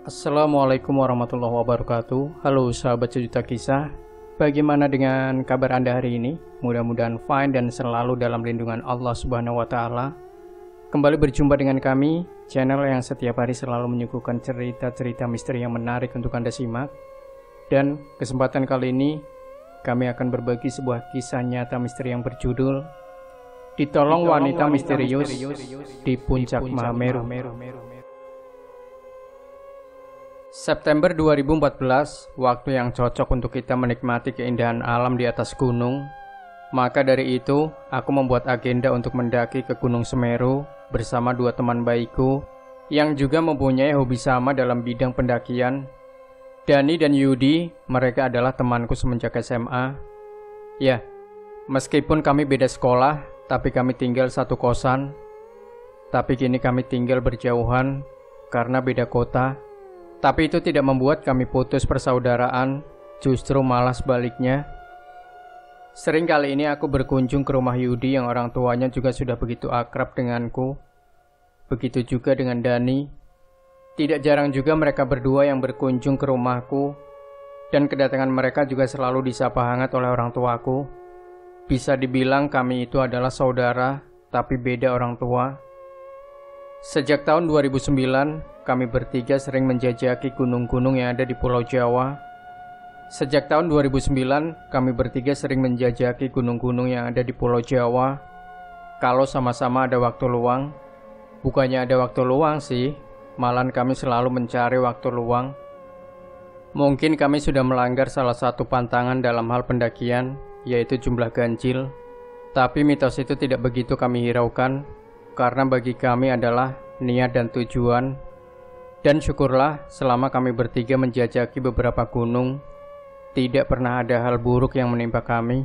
Assalamualaikum warahmatullahi wabarakatuh. Halo sahabat cerita kisah, bagaimana dengan kabar Anda hari ini? Mudah-mudahan fine dan selalu dalam lindungan Allah Subhanahu wa Ta'ala. Kembali berjumpa dengan kami, channel yang setiap hari selalu menyuguhkan cerita-cerita misteri yang menarik untuk Anda simak. Dan kesempatan kali ini kami akan berbagi sebuah kisah nyata misteri yang berjudul Ditolong Wanita Misterius di Puncak Mahameru. September 2014, waktu yang cocok untuk kita menikmati keindahan alam di atas gunung. Maka dari itu, aku membuat agenda untuk mendaki ke Gunung Semeru bersama dua teman baikku yang juga mempunyai hobi sama dalam bidang pendakian. Dani dan Yudi, mereka adalah temanku semenjak SMA. Ya, meskipun kami beda sekolah, tapi kami tinggal satu kosan. Tapi kini kami tinggal berjauhan karena beda kota. Tapi itu tidak membuat kami putus persaudaraan, justru malah sebaliknya. Sering kali ini aku berkunjung ke rumah Yudi yang orang tuanya juga sudah begitu akrab denganku. Begitu juga dengan Dani. Tidak jarang juga mereka berdua yang berkunjung ke rumahku, dan kedatangan mereka juga selalu disapa hangat oleh orang tuaku. Bisa dibilang kami itu adalah saudara, tapi beda orang tua. Sejak tahun 2009, kami bertiga sering menjajaki gunung-gunung yang ada di Pulau Jawa. Sejak tahun 2009, kami bertiga sering menjajaki gunung-gunung yang ada di Pulau Jawa. Kalau sama-sama ada waktu luang, bukannya ada waktu luang sih, malahan kami selalu mencari waktu luang. Mungkin kami sudah melanggar salah satu pantangan dalam hal pendakian, yaitu jumlah ganjil. Tapi mitos itu tidak begitu kami hiraukan, karena bagi kami adalah niat dan tujuan. Dan syukurlah selama kami bertiga menjajaki beberapa gunung, tidak pernah ada hal buruk yang menimpa kami.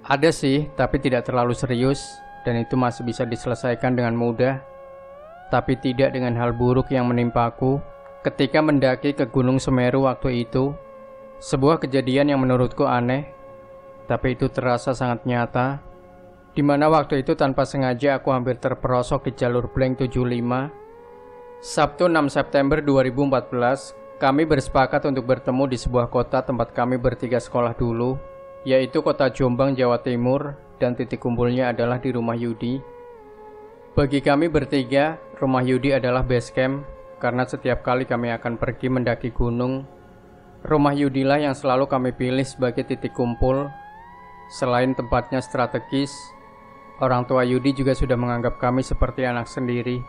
Ada sih, tapi tidak terlalu serius, dan itu masih bisa diselesaikan dengan mudah. Tapi tidak dengan hal buruk yang menimpaku ketika mendaki ke Gunung Semeru waktu itu. Sebuah kejadian yang menurutku aneh, tapi itu terasa sangat nyata. Dimana waktu itu tanpa sengaja aku hampir terperosok di jalur blank 75. Sabtu 6 September 2014, kami bersepakat untuk bertemu di sebuah kota tempat kami bertiga sekolah dulu, yaitu kota Jombang, Jawa Timur, dan titik kumpulnya adalah di rumah Yudi. Bagi kami bertiga, rumah Yudi adalah base camp, karena setiap kali kami akan pergi mendaki gunung, rumah Yudilah yang selalu kami pilih sebagai titik kumpul. Selain tempatnya strategis, orang tua Yudi juga sudah menganggap kami seperti anak sendiri.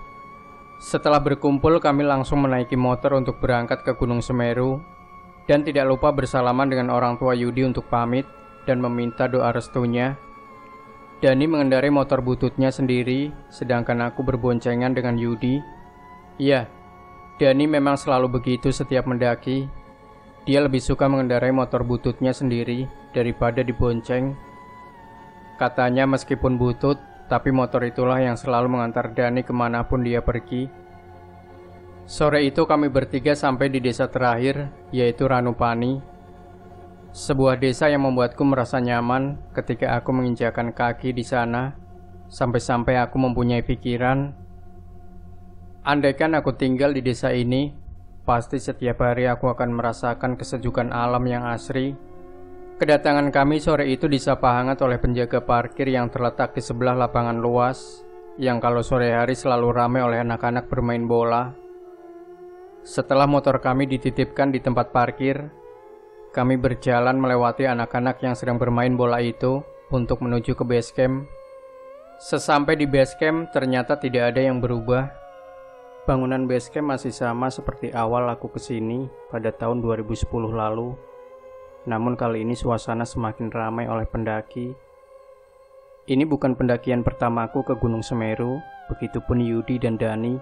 Setelah berkumpul, kami langsung menaiki motor untuk berangkat ke Gunung Semeru, dan tidak lupa bersalaman dengan orang tua Yudi untuk pamit dan meminta doa restunya. Dani mengendarai motor bututnya sendiri, sedangkan aku berboncengan dengan Yudi. Iya, Dani memang selalu begitu setiap mendaki. Dia lebih suka mengendarai motor bututnya sendiri daripada dibonceng. Katanya meskipun butut, tapi motor itulah yang selalu mengantar Dani kemanapun dia pergi. Sore itu kami bertiga sampai di desa terakhir, yaitu Ranupani. Sebuah desa yang membuatku merasa nyaman ketika aku menginjakan kaki di sana. Sampai-sampai aku mempunyai pikiran, andaikan aku tinggal di desa ini, pasti setiap hari aku akan merasakan kesejukan alam yang asri. Kedatangan kami sore itu disapa hangat oleh penjaga parkir yang terletak di sebelah lapangan luas, yang kalau sore hari selalu ramai oleh anak-anak bermain bola. Setelah motor kami dititipkan di tempat parkir, kami berjalan melewati anak-anak yang sedang bermain bola itu untuk menuju ke base camp. Sesampai di base camp, ternyata tidak ada yang berubah. Bangunan base camp masih sama seperti awal aku kesini pada tahun 2010 lalu. Namun kali ini suasana semakin ramai oleh pendaki. Ini bukan pendakian pertamaku ke Gunung Semeru, begitupun Yudi dan Dani.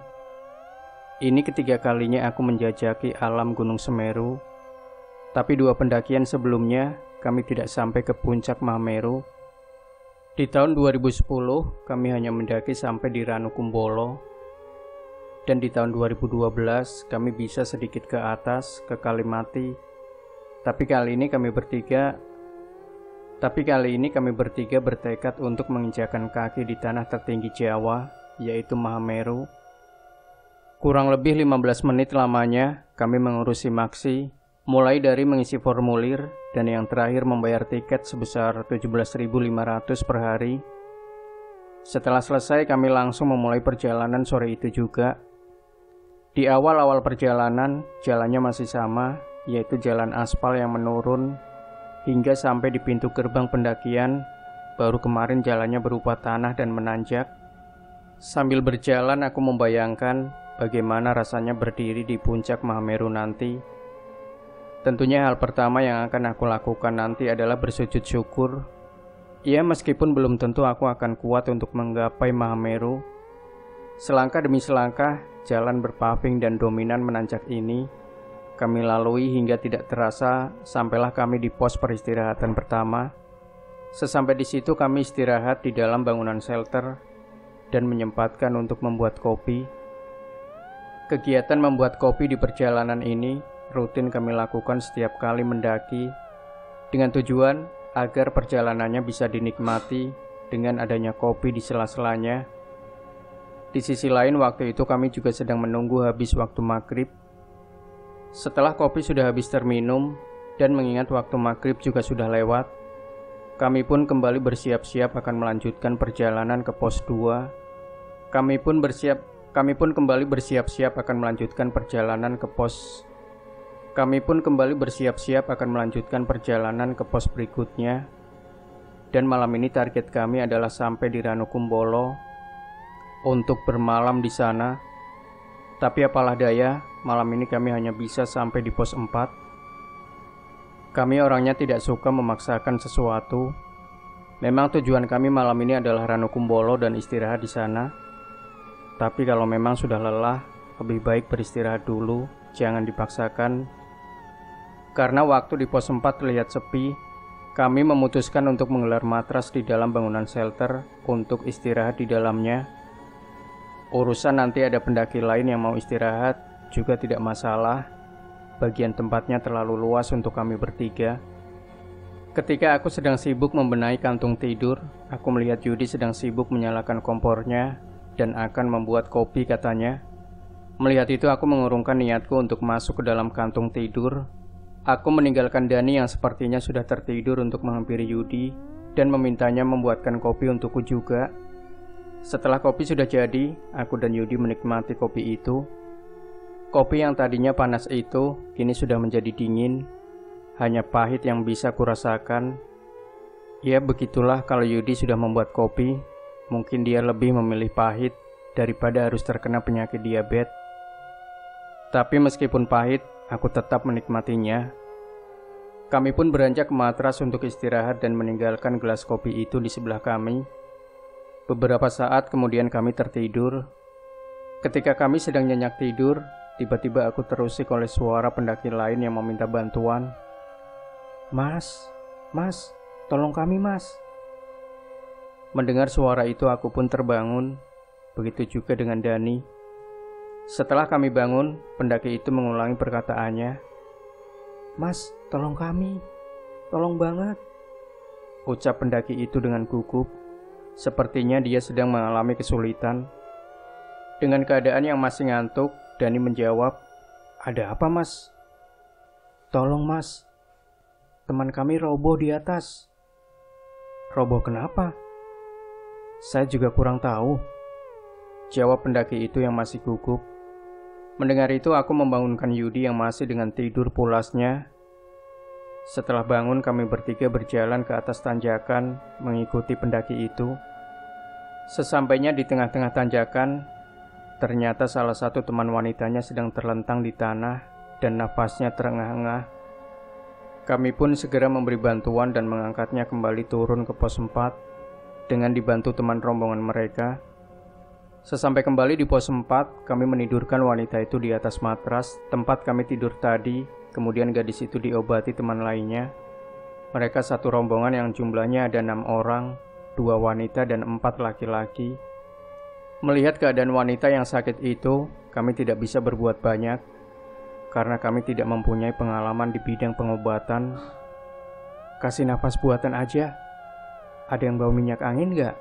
Ini ketiga kalinya aku menjajaki alam Gunung Semeru. Tapi 2 pendakian sebelumnya kami tidak sampai ke puncak Mahameru. Di tahun 2010 kami hanya mendaki sampai di Ranukumbolo. Dan di tahun 2012 kami bisa sedikit ke atas, ke Kalimati. Tapi kali ini kami bertiga bertekad untuk menginjakan kaki di tanah tertinggi Jawa, yaitu Mahameru. Kurang lebih 15 menit lamanya kami mengurusi maksi, mulai dari mengisi formulir dan yang terakhir membayar tiket sebesar 17.500 per hari. Setelah selesai kami langsung memulai perjalanan sore itu juga. Di awal-awal perjalanan, jalannya masih sama, yaitu jalan aspal yang menurun, hingga sampai di pintu gerbang pendakian. Baru kemarin jalannya berupa tanah dan menanjak. Sambil berjalan aku membayangkan bagaimana rasanya berdiri di puncak Mahameru nanti. Tentunya hal pertama yang akan aku lakukan nanti adalah bersujud syukur. Ya, meskipun belum tentu aku akan kuat untuk menggapai Mahameru. Selangkah demi selangkah, jalan berpaving dan dominan menanjak ini kami lalui hingga tidak terasa sampailah kami di pos peristirahatan pertama. Sesampai di situ kami istirahat di dalam bangunan shelter dan menyempatkan untuk membuat kopi. Kegiatan membuat kopi di perjalanan ini rutin kami lakukan setiap kali mendaki dengan tujuan agar perjalanannya bisa dinikmati dengan adanya kopi di sela-selanya. Di sisi lain waktu itu kami juga sedang menunggu habis waktu maghrib. Setelah kopi sudah habis terminum dan mengingat waktu maghrib juga sudah lewat, kami pun kembali bersiap-siap akan melanjutkan perjalanan ke pos 2. Kami pun kembali bersiap-siap akan melanjutkan perjalanan ke pos berikutnya. Dan malam ini target kami adalah sampai di Ranukumbolo untuk bermalam di sana. Tapi apalah daya, malam ini kami hanya bisa sampai di pos 4. Kami orangnya tidak suka memaksakan sesuatu. Memang tujuan kami malam ini adalah Ranukumbolo dan istirahat di sana. Tapi kalau memang sudah lelah, lebih baik beristirahat dulu, jangan dipaksakan. Karena waktu di pos 4 terlihat sepi, kami memutuskan untuk menggelar matras di dalam bangunan shelter untuk istirahat di dalamnya. Urusan nanti ada pendaki lain yang mau istirahat juga tidak masalah. Bagian tempatnya terlalu luas untuk kami bertiga. Ketika aku sedang sibuk membenahi kantung tidur, aku melihat Yudi sedang sibuk menyalakan kompornya dan akan membuat kopi katanya. Melihat itu aku mengurungkan niatku untuk masuk ke dalam kantung tidur. Aku meninggalkan Dani yang sepertinya sudah tertidur untuk menghampiri Yudi dan memintanya membuatkan kopi untukku juga. Setelah kopi sudah jadi, aku dan Yudi menikmati kopi itu. Kopi yang tadinya panas itu kini sudah menjadi dingin. Hanya pahit yang bisa kurasakan. Ya begitulah kalau Yudi sudah membuat kopi. Mungkin dia lebih memilih pahit daripada harus terkena penyakit diabetes. Tapi meskipun pahit, aku tetap menikmatinya. Kami pun beranjak ke matras untuk istirahat dan meninggalkan gelas kopi itu di sebelah kami. Beberapa saat kemudian kami tertidur. Ketika kami sedang nyenyak tidur, tiba-tiba aku terusik oleh suara pendaki lain yang meminta bantuan. Mas, tolong kami mas. Mendengar suara itu aku pun terbangun. Begitu juga dengan Dani. Setelah kami bangun, pendaki itu mengulangi perkataannya. Mas, tolong kami, tolong banget, ucap pendaki itu dengan gugup. Sepertinya dia sedang mengalami kesulitan. Dengan keadaan yang masih ngantuk, Dani menjawab, ada apa mas? Tolong mas, teman kami roboh di atas. Roboh kenapa? Saya juga kurang tahu, jawab pendaki itu yang masih gugup. Mendengar itu aku membangunkan Yudi yang masih dengan tidur pulasnya. Setelah bangun kami bertiga berjalan ke atas tanjakan mengikuti pendaki itu. Sesampainya di tengah-tengah tanjakan, ternyata salah satu teman wanitanya sedang terlentang di tanah dan nafasnya terengah-engah. Kami pun segera memberi bantuan dan mengangkatnya kembali turun ke pos 4 dengan dibantu teman rombongan mereka. Sesampai kembali di pos 4, kami menidurkan wanita itu di atas matras tempat kami tidur tadi kemudian gadis itu diobati teman lainnya. Mereka satu rombongan yang jumlahnya ada 6 orang, 2 wanita dan 4 laki-laki. Melihat keadaan wanita yang sakit itu, kami tidak bisa berbuat banyak, karena kami tidak mempunyai pengalaman di bidang pengobatan. Kasih nafas buatan aja. Ada yang bau minyak angin nggak?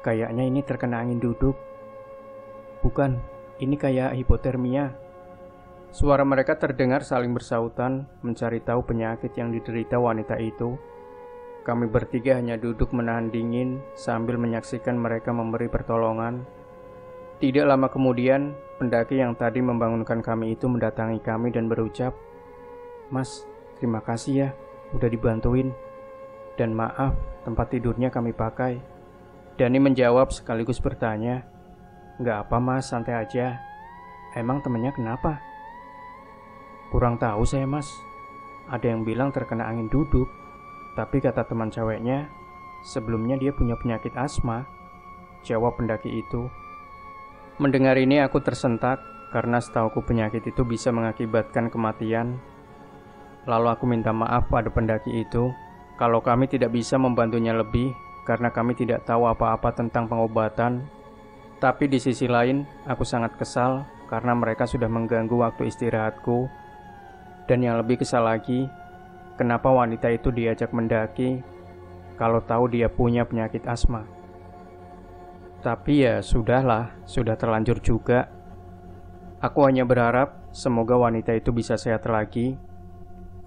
Kayaknya ini terkena angin duduk. Bukan, ini kayak hipotermia. Suara mereka terdengar saling bersautan, mencari tahu penyakit yang diderita wanita itu. Kami bertiga hanya duduk menahan dingin sambil menyaksikan mereka memberi pertolongan. Tidak lama kemudian, pendaki yang tadi membangunkan kami itu mendatangi kami dan berucap, "Mas, terima kasih ya, udah dibantuin. Dan maaf, tempat tidurnya kami pakai." Dani menjawab sekaligus bertanya, "Nggak apa mas, santai aja. Emang temennya kenapa?" "Kurang tahu saya mas. Ada yang bilang terkena angin duduk. Tapi kata teman ceweknya, sebelumnya dia punya penyakit asma," jawab pendaki itu. Mendengar ini aku tersentak karena setauku penyakit itu bisa mengakibatkan kematian. Lalu aku minta maaf pada pendaki itu kalau kami tidak bisa membantunya lebih karena kami tidak tahu apa-apa tentang pengobatan. Tapi di sisi lain, aku sangat kesal karena mereka sudah mengganggu waktu istirahatku. Dan yang lebih kesal lagi, kenapa wanita itu diajak mendaki kalau tahu dia punya penyakit asma. Tapi ya sudahlah, sudah terlanjur juga. Aku hanya berharap semoga wanita itu bisa sehat lagi.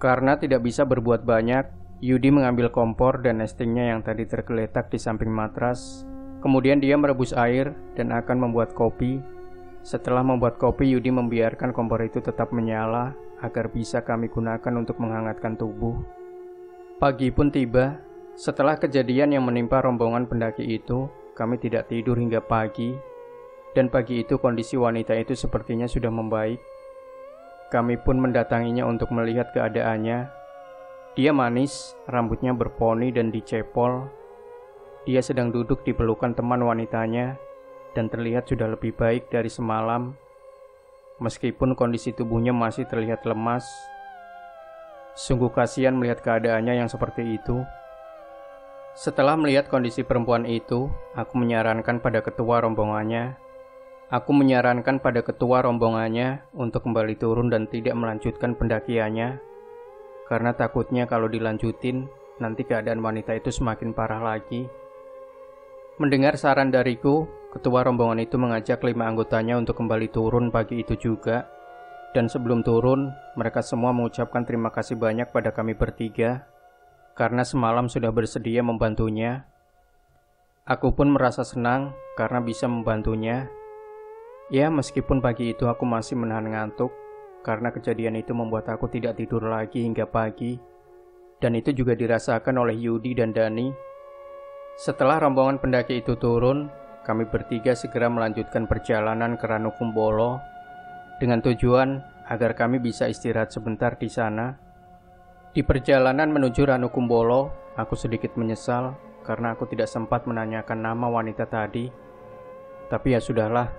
Karena tidak bisa berbuat banyak, Yudi mengambil kompor dan nestingnya yang tadi tergeletak di samping matras. Kemudian dia merebus air dan akan membuat kopi. Setelah membuat kopi, Yudi membiarkan kompor itu tetap menyala agar bisa kami gunakan untuk menghangatkan tubuh. Pagi pun tiba. Setelah kejadian yang menimpa rombongan pendaki itu, kami tidak tidur hingga pagi. Dan pagi itu kondisi wanita itu sepertinya sudah membaik. Kami pun mendatanginya untuk melihat keadaannya. Dia manis, rambutnya berponi dan dicepol. Dia sedang duduk di pelukan teman wanitanya dan terlihat sudah lebih baik dari semalam. Meskipun kondisi tubuhnya masih terlihat lemas. Sungguh kasihan melihat keadaannya yang seperti itu. Setelah melihat kondisi perempuan itu, aku menyarankan pada ketua rombongannya untuk kembali turun dan tidak melanjutkan pendakiannya. Karena takutnya kalau dilanjutin, nanti keadaan wanita itu semakin parah lagi. Mendengar saran dariku, ketua rombongan itu mengajak 5 anggotanya untuk kembali turun pagi itu juga. Dan sebelum turun, mereka semua mengucapkan terima kasih banyak pada kami bertiga karena semalam sudah bersedia membantunya. Aku pun merasa senang karena bisa membantunya. Ya, meskipun pagi itu aku masih menahan ngantuk karena kejadian itu membuat aku tidak tidur lagi hingga pagi. Dan itu juga dirasakan oleh Yudi dan Dani. Setelah rombongan pendaki itu turun, kami bertiga segera melanjutkan perjalanan ke Ranukumbolo dengan tujuan agar kami bisa istirahat sebentar di sana. Di perjalanan menuju Ranukumbolo, aku sedikit menyesal karena aku tidak sempat menanyakan nama wanita tadi. Tapi ya sudahlah,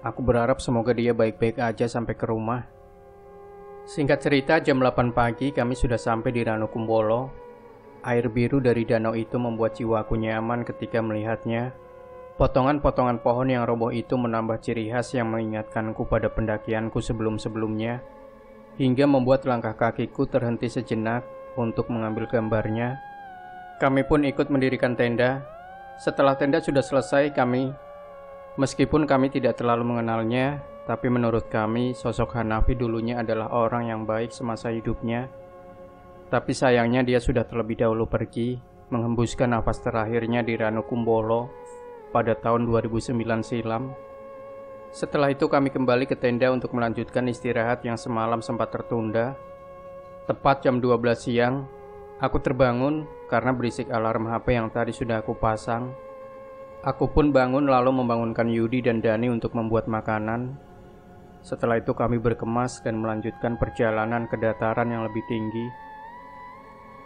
aku berharap semoga dia baik-baik aja sampai ke rumah. Singkat cerita, jam 8 pagi kami sudah sampai di Ranukumbolo. Air biru dari danau itu membuat jiwaku nyaman ketika melihatnya. Potongan-potongan pohon yang roboh itu menambah ciri khas yang mengingatkanku pada pendakianku sebelum-sebelumnya, hingga membuat langkah kakiku terhenti sejenak untuk mengambil gambarnya. Kami pun ikut mendirikan tenda. Setelah tenda sudah selesai, meskipun kami tidak terlalu mengenalnya, tapi menurut kami sosok Hanafi dulunya adalah orang yang baik semasa hidupnya. Tapi sayangnya dia sudah terlebih dahulu pergi, menghembuskan nafas terakhirnya di Ranukumbolo pada tahun 2009 silam. Setelah itu kami kembali ke tenda untuk melanjutkan istirahat yang semalam sempat tertunda. Tepat jam 12 siang, aku terbangun karena berisik alarm HP yang tadi sudah aku pasang. Aku pun bangun lalu membangunkan Yudi dan Dani untuk membuat makanan. Setelah itu kami berkemas dan melanjutkan perjalanan ke dataran yang lebih tinggi.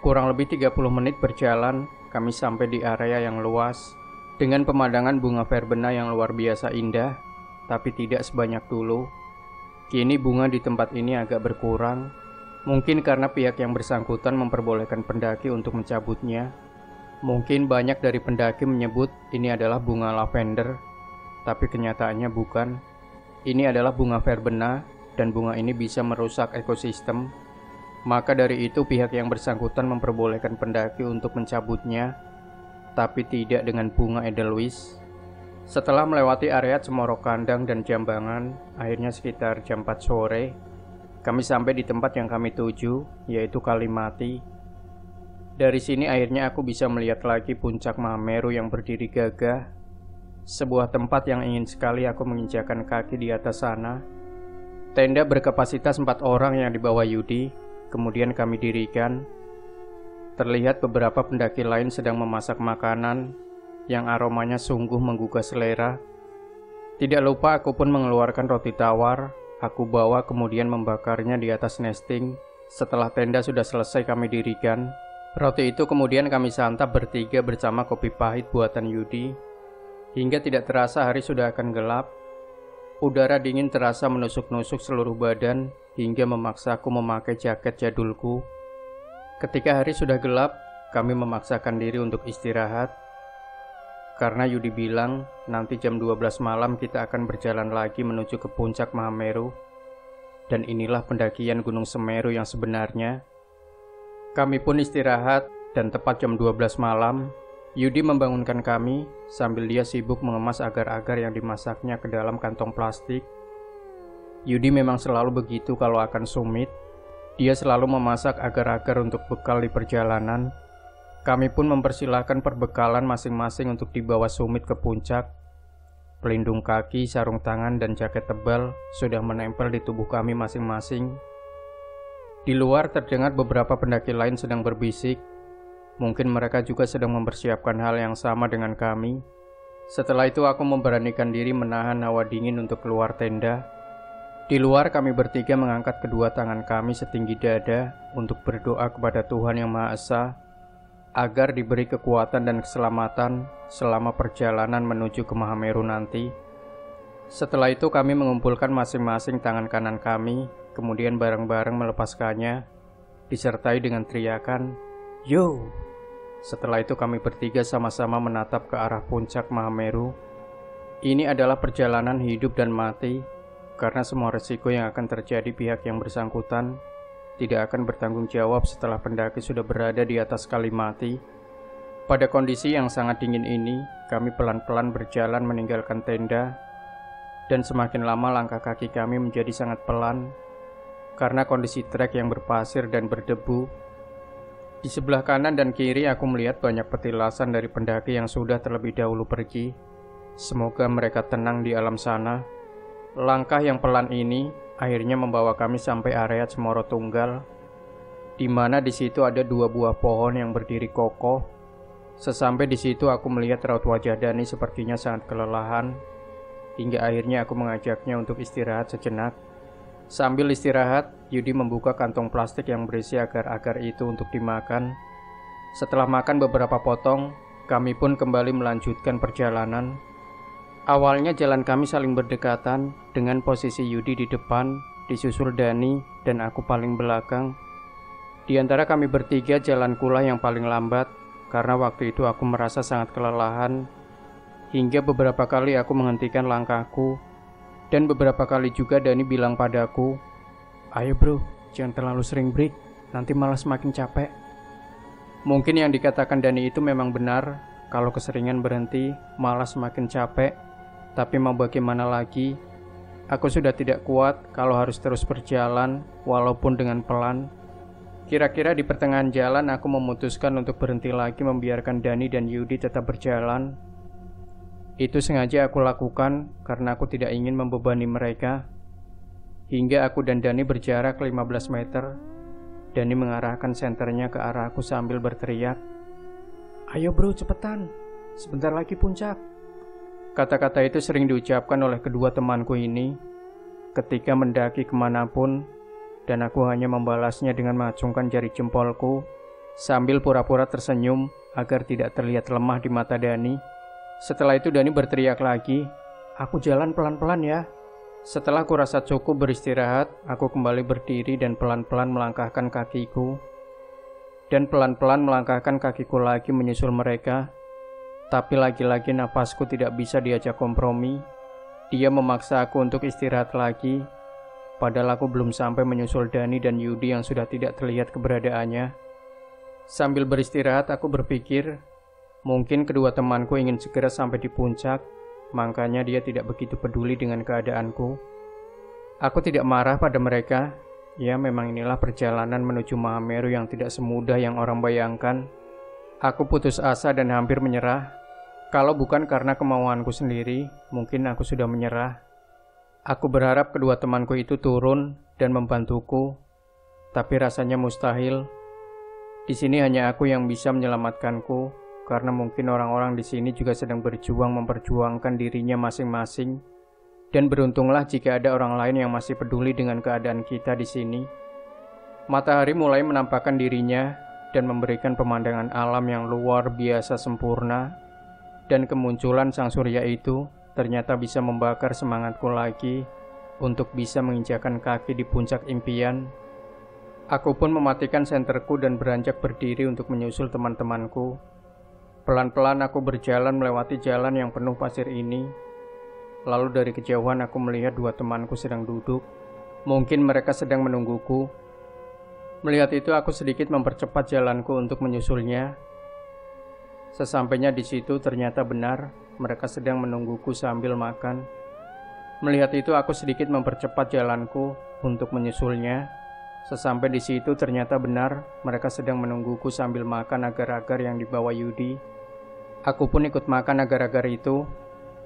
Kurang lebih 30 menit berjalan, kami sampai di area yang luas dengan pemandangan bunga verbena yang luar biasa indah. Tapi tidak sebanyak dulu. Kini bunga di tempat ini agak berkurang Mungkin karena pihak yang bersangkutan memperbolehkan pendaki untuk mencabutnya. Mungkin banyak dari pendaki menyebut ini adalah bunga lavender, tapi kenyataannya bukan. Ini adalah bunga verbena, dan bunga ini bisa merusak ekosistem. Maka dari itu pihak yang bersangkutan memperbolehkan pendaki untuk mencabutnya, tapi tidak dengan bunga edelweiss. Setelah melewati area Cemoro Kandang dan Jambangan, akhirnya sekitar jam 4 sore, kami sampai di tempat yang kami tuju, yaitu Kalimati. Dari sini akhirnya aku bisa melihat lagi puncak Mahameru yang berdiri gagah. Sebuah tempat yang ingin sekali aku menginjakan kaki di atas sana. Tenda berkapasitas 4 orang yang dibawa Yudi, kemudian kami dirikan. Terlihat beberapa pendaki lain sedang memasak makanan yang aromanya sungguh menggugah selera. Tidak lupa aku pun mengeluarkan roti tawar. Aku bawa kemudian membakarnya di atas nesting. Setelah tenda sudah selesai kami dirikan, roti itu kemudian kami santap bertiga bersama kopi pahit buatan Yudi. Hingga tidak terasa hari sudah akan gelap. Udara dingin terasa menusuk-nusuk seluruh badan hingga memaksaku memakai jaket jadulku. Ketika hari sudah gelap, kami memaksakan diri untuk istirahat. Karena Yudi bilang, nanti jam 12 malam kita akan berjalan lagi menuju ke puncak Mahameru. Dan inilah pendakian Gunung Semeru yang sebenarnya. Kami pun istirahat, dan tepat jam 12 malam, Yudi membangunkan kami sambil dia sibuk mengemas agar-agar yang dimasaknya ke dalam kantong plastik. Yudi memang selalu begitu kalau akan summit. Dia selalu memasak agar-agar untuk bekal di perjalanan. Kami pun mempersilahkan perbekalan masing-masing untuk dibawa summit ke puncak. Pelindung kaki, sarung tangan, dan jaket tebal sudah menempel di tubuh kami masing-masing. Di luar terdengar beberapa pendaki lain sedang berbisik. Mungkin mereka juga sedang mempersiapkan hal yang sama dengan kami. Setelah itu aku memberanikan diri menahan hawa dingin untuk keluar tenda. Di luar kami bertiga mengangkat kedua tangan kami setinggi dada untuk berdoa kepada Tuhan Yang Maha Esa agar diberi kekuatan dan keselamatan selama perjalanan menuju ke Mahameru nanti. Setelah itu kami mengumpulkan masing-masing tangan kanan kami, kemudian bareng-bareng melepaskannya, disertai dengan teriakan, "Yo!" Setelah itu kami bertiga sama-sama menatap ke arah puncak Mahameru. Ini adalah perjalanan hidup dan mati, karena semua resiko yang akan terjadi pihak yang bersangkutan tidak akan bertanggung jawab setelah pendaki sudah berada di atas Kalimati. Pada kondisi yang sangat dingin ini, kami pelan-pelan berjalan meninggalkan tenda, dan semakin lama langkah kaki kami menjadi sangat pelan, karena kondisi trek yang berpasir dan berdebu. Di sebelah kanan dan kiri aku melihat banyak petilasan dari pendaki yang sudah terlebih dahulu pergi. Semoga mereka tenang di alam sana. Langkah yang pelan ini akhirnya membawa kami sampai area Cemoro Tunggal, di mana di situ ada 2 buah pohon yang berdiri kokoh. Sesampai di situ aku melihat raut wajah Dani sepertinya sangat kelelahan, hingga akhirnya aku mengajaknya untuk istirahat sejenak. Sambil istirahat, Yudi membuka kantong plastik yang berisi agar-agar itu untuk dimakan. Setelah makan beberapa potong, kami pun kembali melanjutkan perjalanan. Awalnya jalan kami saling berdekatan dengan posisi Yudi di depan, disusul Dani, dan aku paling belakang. Di antara kami bertiga jalankulah yang paling lambat, karena waktu itu aku merasa sangat kelelahan. Hingga beberapa kali aku menghentikan langkahku, dan beberapa kali juga Dani bilang padaku, "Ayo bro, jangan terlalu sering break, nanti malah semakin capek." Mungkin yang dikatakan Dani itu memang benar, kalau keseringan berhenti malah semakin capek. Tapi mau bagaimana lagi, aku sudah tidak kuat kalau harus terus berjalan walaupun dengan pelan. Kira-kira di pertengahan jalan aku memutuskan untuk berhenti lagi membiarkan Dani dan Yudi tetap berjalan. Itu sengaja aku lakukan karena aku tidak ingin membebani mereka. Hingga aku dan Dani berjarak 15 meter. Dani mengarahkan senternya ke arah aku sambil berteriak, "Ayo bro, cepetan, sebentar lagi puncak." Kata-kata itu sering diucapkan oleh kedua temanku ini ketika mendaki kemanapun, dan aku hanya membalasnya dengan mengacungkan jari jempolku sambil pura-pura tersenyum agar tidak terlihat lemah di mata Dani. Setelah itu Dani berteriak lagi, "Aku jalan pelan-pelan ya." Setelah kurasa cukup beristirahat, aku kembali berdiri dan pelan-pelan melangkahkan kakiku. Dan pelan-pelan melangkahkan kakiku lagi menyusul mereka. Tapi lagi-lagi napasku tidak bisa diajak kompromi. Dia memaksa aku untuk istirahat lagi. Padahal aku belum sampai menyusul Dani dan Yudi yang sudah tidak terlihat keberadaannya. Sambil beristirahat aku berpikir, mungkin kedua temanku ingin segera sampai di puncak. Makanya dia tidak begitu peduli dengan keadaanku. Aku tidak marah pada mereka. Ya, memang inilah perjalanan menuju Mahameru yang tidak semudah yang orang bayangkan. Aku putus asa dan hampir menyerah. Kalau bukan karena kemauanku sendiri, mungkin aku sudah menyerah. Aku berharap kedua temanku itu turun dan membantuku, tapi rasanya mustahil. Di sini hanya aku yang bisa menyelamatkanku. Karena mungkin orang-orang di sini juga sedang berjuang memperjuangkan dirinya masing-masing. Dan beruntunglah jika ada orang lain yang masih peduli dengan keadaan kita di sini. Matahari mulai menampakkan dirinya dan memberikan pemandangan alam yang luar biasa sempurna. Dan kemunculan sang surya itu ternyata bisa membakar semangatku lagi untuk bisa menginjakan kaki di puncak impian. Aku pun mematikan senterku dan beranjak berdiri untuk menyusul teman-temanku. Pelan-pelan aku berjalan melewati jalan yang penuh pasir ini. Lalu dari kejauhan aku melihat dua temanku sedang duduk. Mungkin mereka sedang menungguku. Melihat itu aku sedikit mempercepat jalanku untuk menyusulnya. Sesampainya di situ ternyata benar mereka sedang menungguku sambil makan. Melihat itu aku sedikit mempercepat jalanku untuk menyusulnya. Sesampai di situ ternyata benar mereka sedang menungguku sambil makan agar-agar yang dibawa Yudi. Aku pun ikut makan agar-agar itu.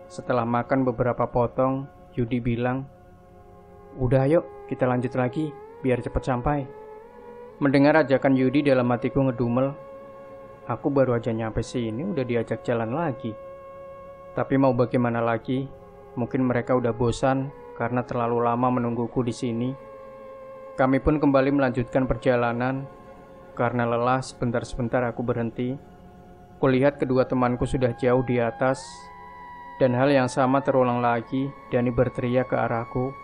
Setelah makan beberapa potong, Yudi bilang, "Udah yuk, kita lanjut lagi, biar cepat sampai." Mendengar ajakan Yudi dalam hatiku ngedumel. Aku baru aja nyampe sini udah diajak jalan lagi. Tapi mau bagaimana lagi? Mungkin mereka udah bosan karena terlalu lama menungguku di sini. Kami pun kembali melanjutkan perjalanan. Karena lelah, sebentar-sebentar aku berhenti. Kulihat kedua temanku sudah jauh di atas. Dan hal yang sama terulang lagi. Dani berteriak ke arahku,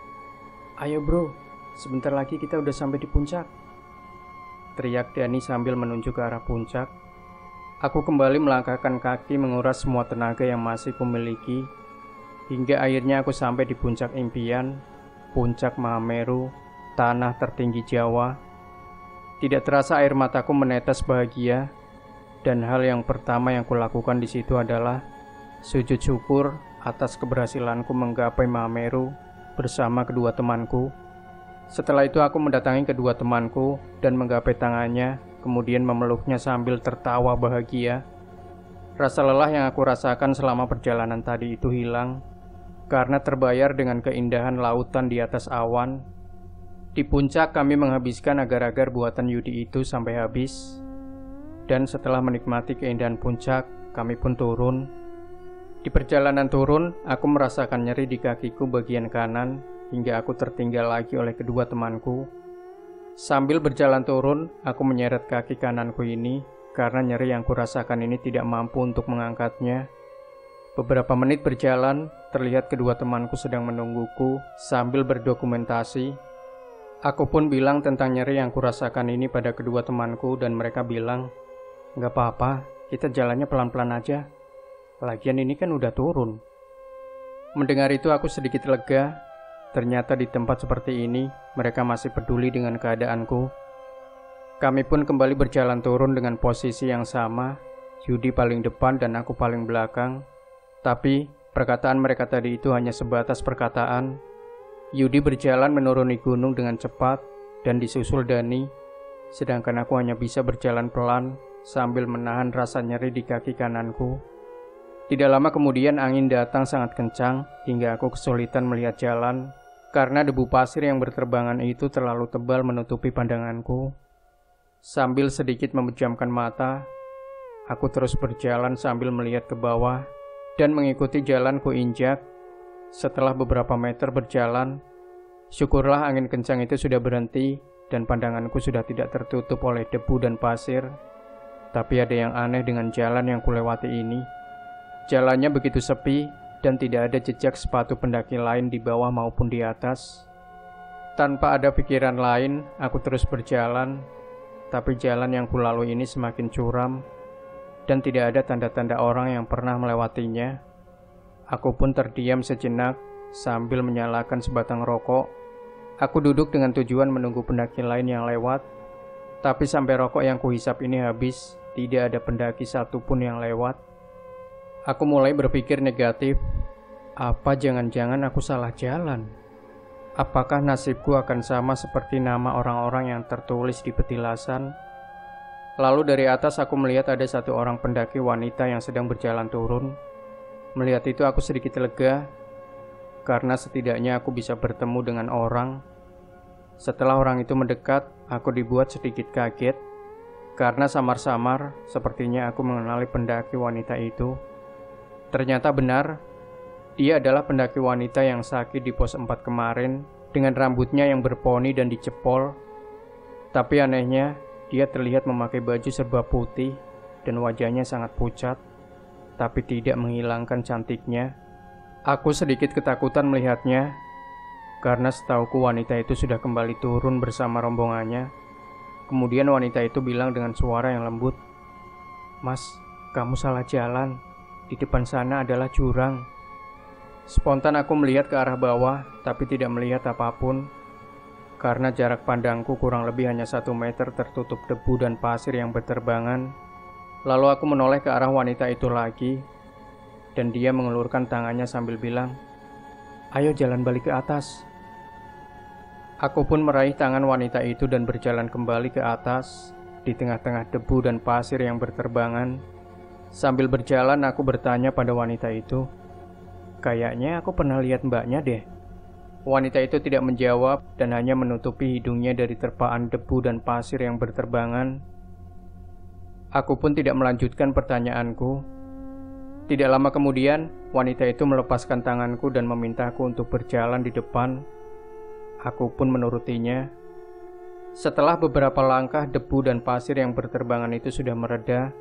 "Ayo bro, sebentar lagi kita udah sampai di puncak." Teriak Dani sambil menunjuk ke arah puncak. Aku kembali melangkahkan kaki menguras semua tenaga yang masih kumiliki. Hingga akhirnya aku sampai di puncak impian, puncak Mahameru, tanah tertinggi Jawa. Tidak terasa air mataku menetes bahagia. Dan hal yang pertama yang kulakukan di situ adalah sujud syukur atas keberhasilanku menggapai Mahameru bersama kedua temanku. Setelah itu aku mendatangi kedua temanku dan menggapai tangannya, kemudian memeluknya sambil tertawa bahagia. Rasa lelah yang aku rasakan selama perjalanan tadi itu hilang, karena terbayar dengan keindahan lautan di atas awan. Di puncak kami menghabiskan agar-agar buatan Yudi itu sampai habis. Dan setelah menikmati keindahan puncak, kami pun turun. Di perjalanan turun, aku merasakan nyeri di kakiku bagian kanan, hingga aku tertinggal lagi oleh kedua temanku. Sambil berjalan turun, aku menyeret kaki kananku ini, karena nyeri yang kurasakan ini tidak mampu untuk mengangkatnya. Beberapa menit berjalan, terlihat kedua temanku sedang menungguku sambil berdokumentasi. Aku pun bilang tentang nyeri yang kurasakan ini pada kedua temanku dan mereka bilang, "Gak apa-apa, kita jalannya pelan-pelan aja. Lagian ini kan udah turun." Mendengar itu aku sedikit lega. Ternyata di tempat seperti ini, mereka masih peduli dengan keadaanku. Kami pun kembali berjalan turun dengan posisi yang sama. Yudi paling depan dan aku paling belakang. Tapi, perkataan mereka tadi itu hanya sebatas perkataan. Yudi berjalan menuruni gunung dengan cepat dan disusul Dani. Sedangkan aku hanya bisa berjalan pelan sambil menahan rasa nyeri di kaki kananku. Tidak lama kemudian angin datang sangat kencang hingga aku kesulitan melihat jalan karena debu pasir yang berterbangan itu terlalu tebal menutupi pandanganku. Sambil sedikit memejamkan mata, aku terus berjalan sambil melihat ke bawah dan mengikuti jalan ku injak. Setelah beberapa meter berjalan, syukurlah angin kencang itu sudah berhenti dan pandanganku sudah tidak tertutup oleh debu dan pasir. Tapi ada yang aneh dengan jalan yang kulewati ini. Jalannya begitu sepi, dan tidak ada jejak sepatu pendaki lain di bawah maupun di atas. Tanpa ada pikiran lain, aku terus berjalan, tapi jalan yang kulalui ini semakin curam, dan tidak ada tanda-tanda orang yang pernah melewatinya. Aku pun terdiam sejenak sambil menyalakan sebatang rokok. Aku duduk dengan tujuan menunggu pendaki lain yang lewat, tapi sampai rokok yang kuhisap ini habis, tidak ada pendaki satupun yang lewat. Aku mulai berpikir negatif, apa jangan-jangan aku salah jalan? Apakah nasibku akan sama seperti nama orang-orang yang tertulis di petilasan? Lalu dari atas aku melihat ada satu orang pendaki wanita yang sedang berjalan turun. Melihat itu aku sedikit lega, karena setidaknya aku bisa bertemu dengan orang. Setelah orang itu mendekat, aku dibuat sedikit kaget, karena samar-samar sepertinya aku mengenali pendaki wanita itu. Ternyata benar, dia adalah pendaki wanita yang sakit di pos 4 kemarin, dengan rambutnya yang berponi dan dicepol. Tapi anehnya, dia terlihat memakai baju serba putih dan wajahnya sangat pucat, tapi tidak menghilangkan cantiknya. Aku sedikit ketakutan melihatnya, karena setauku wanita itu sudah kembali turun bersama rombongannya. Kemudian wanita itu bilang dengan suara yang lembut, "Mas, kamu salah jalan. Di depan sana adalah jurang." Spontan aku melihat ke arah bawah, tapi tidak melihat apapun, karena jarak pandangku kurang lebih hanya 1 meter tertutup debu dan pasir yang berterbangan. Lalu aku menoleh ke arah wanita itu lagi, dan dia mengelurkan tangannya sambil bilang, "Ayo jalan balik ke atas." Aku pun meraih tangan wanita itu dan berjalan kembali ke atas, di tengah-tengah debu dan pasir yang berterbangan. Sambil berjalan aku bertanya pada wanita itu, "Kayaknya aku pernah lihat mbaknya deh." Wanita itu tidak menjawab dan hanya menutupi hidungnya dari terpaan debu dan pasir yang berterbangan. Aku pun tidak melanjutkan pertanyaanku. Tidak lama kemudian, wanita itu melepaskan tanganku dan memintaku untuk berjalan di depan. Aku pun menurutinya. Setelah beberapa langkah, debu dan pasir yang berterbangan itu sudah mereda,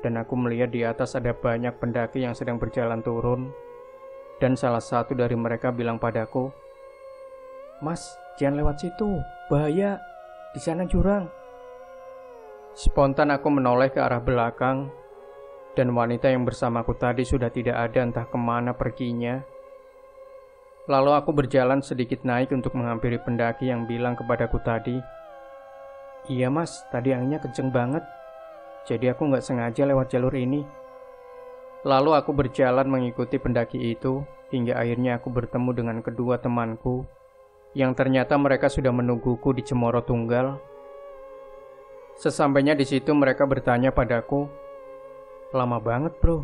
dan aku melihat di atas ada banyak pendaki yang sedang berjalan turun. Dan salah satu dari mereka bilang padaku, "Mas, jangan lewat situ, bahaya, di sana jurang." Spontan aku menoleh ke arah belakang, dan wanita yang bersamaku tadi sudah tidak ada, entah kemana perginya. Lalu aku berjalan sedikit naik untuk menghampiri pendaki yang bilang kepadaku tadi, "Iya mas, tadi anginnya kenceng banget, jadi aku nggak sengaja lewat jalur ini." Lalu aku berjalan mengikuti pendaki itu, hingga akhirnya aku bertemu dengan kedua temanku, yang ternyata mereka sudah menungguku di Cemoro Tunggal. Sesampainya di situ mereka bertanya padaku, "Lama banget bro,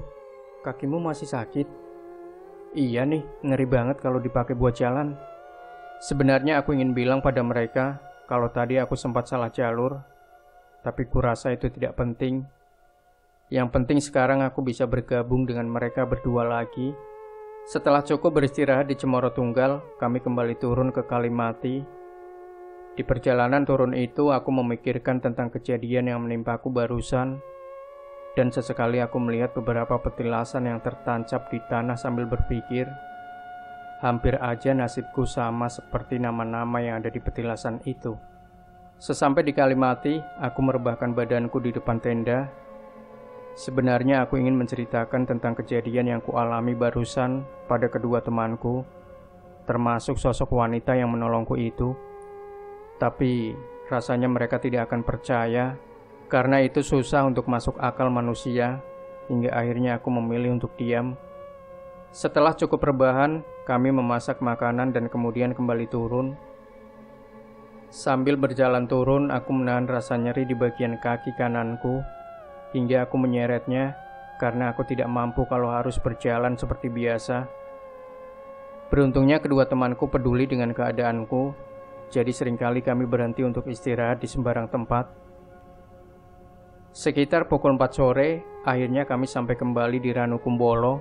kakimu masih sakit?" "Iya nih, ngeri banget kalau dipakai buat jalan." Sebenarnya aku ingin bilang pada mereka kalau tadi aku sempat salah jalur, tapi kurasa itu tidak penting. Yang penting sekarang aku bisa bergabung dengan mereka berdua lagi. Setelah cukup beristirahat di Cemoro Tunggal, kami kembali turun ke Kalimati. Di perjalanan turun itu, aku memikirkan tentang kejadian yang menimpaku barusan, dan sesekali aku melihat beberapa petilasan yang tertancap di tanah sambil berpikir, hampir aja nasibku sama seperti nama-nama yang ada di petilasan itu. Sesampai di Kalimati, aku merebahkan badanku di depan tenda. Sebenarnya aku ingin menceritakan tentang kejadian yang kualami barusan pada kedua temanku, termasuk sosok wanita yang menolongku itu. Tapi rasanya mereka tidak akan percaya, karena itu susah untuk masuk akal manusia, hingga akhirnya aku memilih untuk diam. Setelah cukup rebahan, kami memasak makanan dan kemudian kembali turun. Sambil berjalan turun, aku menahan rasa nyeri di bagian kaki kananku, hingga aku menyeretnya karena aku tidak mampu kalau harus berjalan seperti biasa. Beruntungnya kedua temanku peduli dengan keadaanku, jadi seringkali kami berhenti untuk istirahat di sembarang tempat. Sekitar pukul 4 sore, akhirnya kami sampai kembali di Ranukumbolo.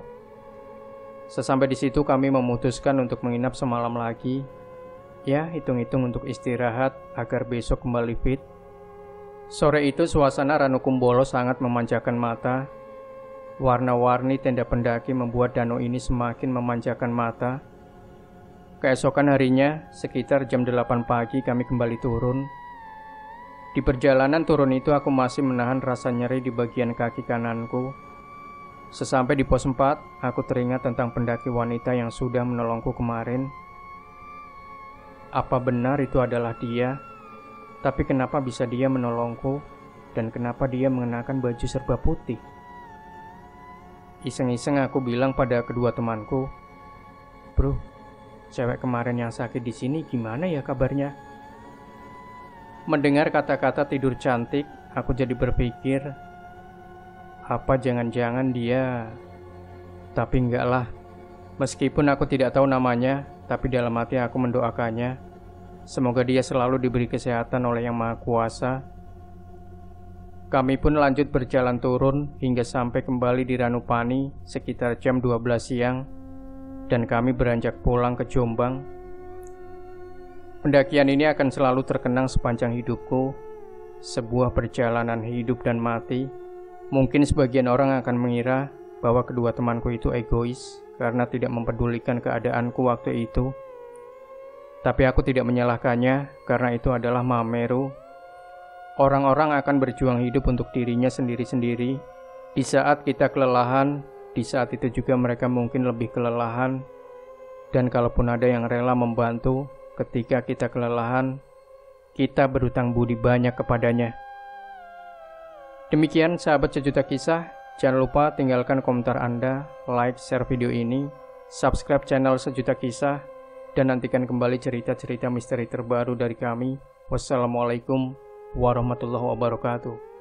Sesampai di situ kami memutuskan untuk menginap semalam lagi. Ya, hitung-hitung untuk istirahat agar besok kembali fit. Sore itu suasana Ranukumbolo sangat memanjakan mata. Warna-warni tenda pendaki membuat danau ini semakin memanjakan mata. Keesokan harinya, sekitar jam 8 pagi kami kembali turun. Di perjalanan turun itu aku masih menahan rasa nyeri di bagian kaki kananku. Sesampai di pos 4, aku teringat tentang pendaki wanita yang sudah menolongku kemarin. Apa benar itu adalah dia? Tapi kenapa bisa dia menolongku? Dan kenapa dia mengenakan baju serba putih? Iseng-iseng aku bilang pada kedua temanku, "Bro, cewek kemarin yang sakit di sini gimana ya kabarnya?" Mendengar kata-kata tidur cantik, aku jadi berpikir, apa jangan-jangan dia? Tapi enggak lah. Meskipun aku tidak tahu namanya, tapi dalam hati aku mendoakannya. Semoga dia selalu diberi kesehatan oleh Yang Maha Kuasa. Kami pun lanjut berjalan turun hingga sampai kembali di Ranupani sekitar jam 12 siang, dan kami beranjak pulang ke Jombang. Pendakian ini akan selalu terkenang sepanjang hidupku, sebuah perjalanan hidup dan mati. Mungkin sebagian orang akan mengira bahwa kedua temanku itu egois karena tidak mempedulikan keadaanku waktu itu. Tapi aku tidak menyalahkannya karena itu adalah Mahameru. Orang-orang akan berjuang hidup untuk dirinya sendiri-sendiri. Di saat kita kelelahan, di saat itu juga mereka mungkin lebih kelelahan. Dan kalaupun ada yang rela membantu ketika kita kelelahan, kita berhutang budi banyak kepadanya. Demikian sahabat sejuta kisah, jangan lupa tinggalkan komentar Anda, like, share video ini, subscribe channel sejuta kisah, dan nantikan kembali cerita-cerita misteri terbaru dari kami. Wassalamualaikum warahmatullahi wabarakatuh.